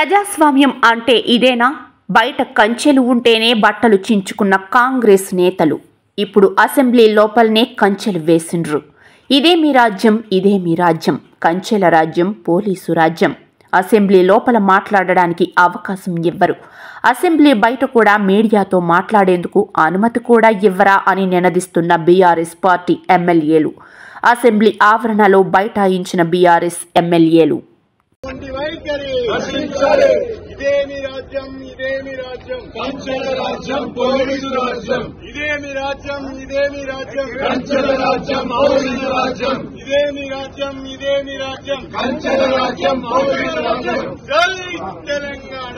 ప్రజాస్వామ్యం అంటే ఇదేనా? బయట కంచెలు ఉంటేనే బట్టలు చించుకున్న కాంగ్రెస్ నేతలు ఇప్పుడు అసెంబ్లీ లోపలనే కంచెలు వేసిండ్రు. ఇదే మీ రాజ్యం, ఇదే మీ రాజ్యం, కంచెల రాజ్యం, పోలీసు రాజ్యం. అసెంబ్లీ లోపల మాట్లాడడానికి అవకాశం ఇవ్వరు. అసెంబ్లీ బయట కూడా మీడియాతో మాట్లాడేందుకు అనుమతి కూడా ఇవ్వరా అని నినదిస్తున్న బీఆర్ఎస్ పార్టీ ఎమ్మెల్యేలు. అసెంబ్లీ ఆవరణలో బైఠాయించిన బీఆర్ఎస్ ఎమ్మెల్యేలు ఇదేమి రాజ్యం, ఇదేమి రాజ్యం, కంచెల రాజ్యం, పోలీసు రాజ్యం. ఇదేమి రాజ్యం, ఇదేమి రాజ్యం, కంచెల రాజ్యం, పోలీసు రాజ్యం. ఇదేమి రాజ్యం, ఇదేమి రాజ్యం, కంచెల రాజ్యం, పోలీసు రాజ్యం. జై తెలంగాణ.